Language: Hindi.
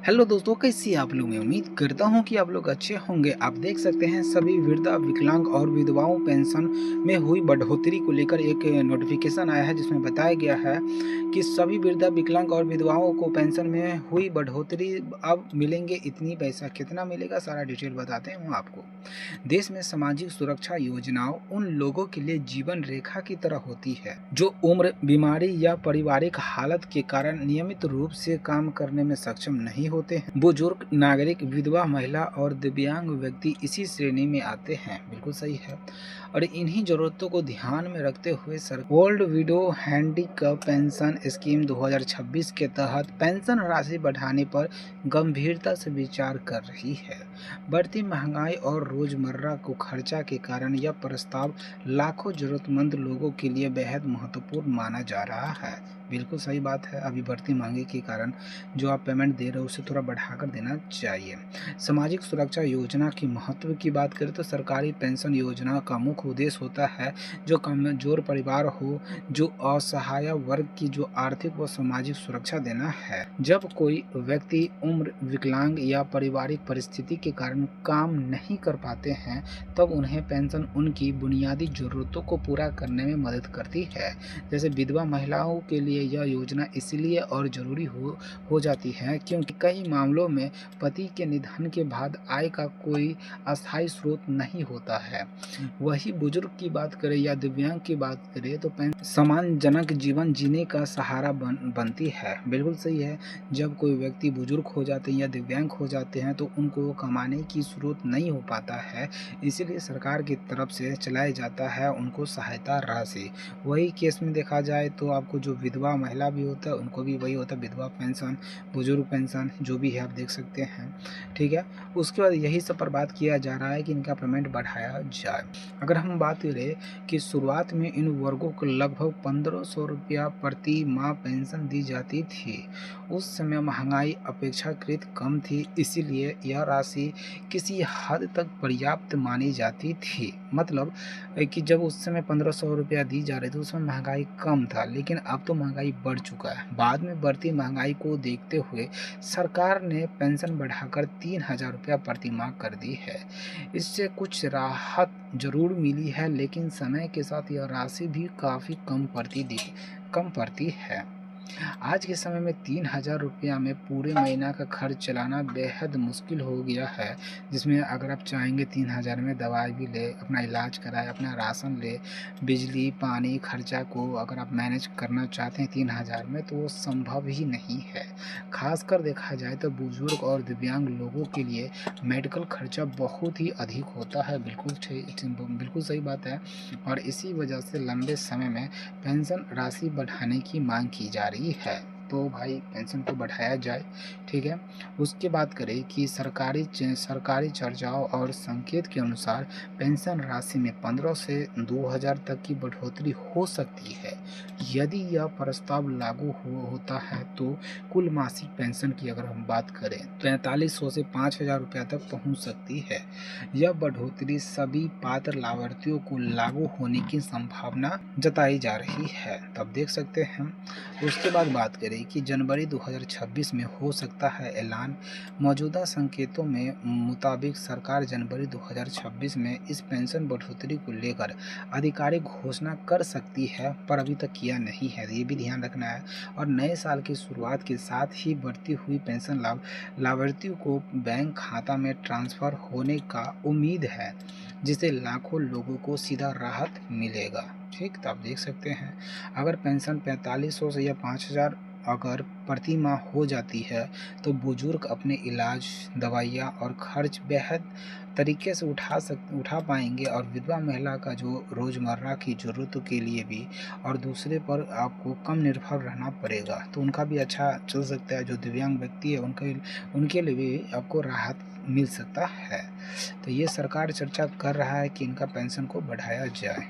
हेलो दोस्तों, कैसी आप लोग? मैं उम्मीद करता हूं कि आप लोग अच्छे होंगे। आप देख सकते हैं सभी वृद्धा, विकलांग और विधवाओं पेंशन में हुई बढ़ोतरी को लेकर एक नोटिफिकेशन आया है, जिसमें बताया गया है कि सभी वृद्धा, विकलांग और विधवाओं को पेंशन में हुई बढ़ोतरी अब मिलेंगे इतनी पैसा। कितना मिलेगा सारा डिटेल बताते हैं हम आपको। देश में सामाजिक सुरक्षा योजनाओं उन लोगों के लिए जीवन रेखा की तरह होती है जो उम्र, बीमारी या पारिवारिक हालत के कारण नियमित रूप से काम करने में सक्षम नहीं होते हैं। बुजुर्ग, नागरिक, विधवा महिला और दिव्यांग व्यक्ति इसी श्रेणी में आते हैं। बिल्कुल सही है। और इन्हीं जरूरतों को ध्यान में रखते हुए old window handicap pension scheme 2026 के तहत पेंशन राशि बढ़ाने पर गंभीरता से विचार कर रही है। बढ़ती महंगाई और रोजमर्रा को खर्चा के कारण यह प्रस्ताव लाखों जरूरतमंद लोगों के लिए बेहद महत्वपूर्ण माना जा रहा है। बिल्कुल सही बात है। अभी बढ़ती महंगाई के कारण जो आप पेमेंट दे रहे हो उसे थोड़ा बढ़ाकर देना चाहिए। सामाजिक सुरक्षा योजना की महत्व की बात करें तो सरकारी पेंशन योजना का मुख्य उद्देश्य होता है जो कमजोर परिवार हो, जो असहाय वर्ग की जो आर्थिक व सामाजिक सुरक्षा देना है। जब कोई व्यक्ति उम्र, विकलांग या पारिवारिक परिस्थिति के कारण काम नहीं कर पाते हैं तब उन्हें पेंशन उनकी बुनियादी जरूरतों को पूरा करने में मदद करती है। जैसे विधवा महिलाओं के लिए यह योजना इसलिए और ज़रूरी हो जाती है क्योंकि कई मामलों में पति के निधन के बाद आय का कोई अस्थायी स्रोत नहीं होता है। वही बुजुर्ग की बात करें या दिव्यांग की बात करें तो पेंशन सम्मानजनक जीवन जीने का सहारा बनती है। बिल्कुल सही है। जब कोई व्यक्ति बुजुर्ग हो जाते हैं या दिव्यांग हो जाते हैं तो उनको कमाने की स्रोत नहीं हो पाता है, इसीलिए सरकार की तरफ से चलाया जाता है उनको सहायता राशि। वही केस में देखा जाए तो आपको जो विधवा महिला भी होता है उनको भी वही होता है, विधवा पेंशन, बुजुर्ग पेंशन जो भी है आप देख सकते हैं। ठीक है। उसके बाद यही सब पर बात किया जा रहा है कि इनका पेमेंट बढ़ाया जाए। अगर हम बात करें कि शुरुआत में इन वर्गों को लगभग 1500 रुपया प्रति माह पेंशन दी जाती थी। उस समय महंगाई अपेक्षाकृत कम थी, इसीलिए यह राशि किसी हद तक पर्याप्त मानी जाती थी। मतलब कि जब उस समय 1500 रुपया दी जा रही थी उसमें महंगाई कम था, लेकिन अब तो महंगाई बढ़ चुका है। बाद में बढ़ती महंगाई को देखते हुए सरकार ने पेंशन बढ़ाकर 3000 रुपया प्रति माह कर दी है। इससे कुछ राहत जरूर मिली है, लेकिन समय के साथ यह राशि भी काफ़ी कम पड़ती है। आज के समय में 3000 रुपया में पूरे महीना का खर्च चलाना बेहद मुश्किल हो गया है, जिसमें अगर आप चाहेंगे 3000 में दवाई भी ले, अपना इलाज कराए, अपना राशन ले, बिजली पानी खर्चा को अगर आप मैनेज करना चाहते हैं 3000 में तो वो संभव ही नहीं है। खासकर देखा जाए तो बुजुर्ग और दिव्यांग लोगों के लिए मेडिकल खर्चा बहुत ही अधिक होता है। बिल्कुल सही बात है। और इसी वजह से लंबे समय में पेंशन राशि बढ़ाने की मांग की जा रही है। तो भाई पेंशन को बढ़ाया जाए। ठीक है। उसके बात करें कि सरकारी चर्चाओं और संकेत के अनुसार पेंशन राशि में 15 से 2000 तक की बढ़ोतरी हो सकती है। यदि यह प्रस्ताव लागू होता है तो कुल मासिक पेंशन की अगर हम बात करें तो 4300 से 5000 रुपया तक पहुंच सकती है। यह बढ़ोतरी सभी पात्र लाभार्थियों को लागू होने की संभावना जताई जा रही है। तब देख सकते हैं। उसके बाद बात करें कि जनवरी 2026 में हो सकता है ऐलान। मौजूदा संकेतों में मुताबिक सरकार जनवरी 2026 में इस पेंशन बढ़ोतरी को लेकर आधिकारिक घोषणा कर सकती है, पर अभी तक किया नहीं है। ये भी ध्यान रखना है। और नए साल की शुरुआत के साथ ही बढ़ती हुई पेंशन लाभार्थियों को बैंक खाता में ट्रांसफर होने का उम्मीद है, जिससे लाखों लोगों को सीधा राहत मिलेगा। ठीक, तो आप देख सकते हैं अगर पेंशन 4500 से या 5000 अगर प्रति माह हो जाती है तो बुजुर्ग अपने इलाज, दवाइयाँ और खर्च बेहद तरीके से उठा पाएंगे। और विधवा महिला का जो रोज़मर्रा की ज़रूरतों के लिए भी और दूसरे पर आपको कम निर्भर रहना पड़ेगा, तो उनका भी अच्छा चल सकता है। जो दिव्यांग व्यक्ति है उनके लिए भी आपको राहत मिल सकता है। तो ये सरकार चर्चा कर रहा है कि इनका पेंशन को बढ़ाया जाए।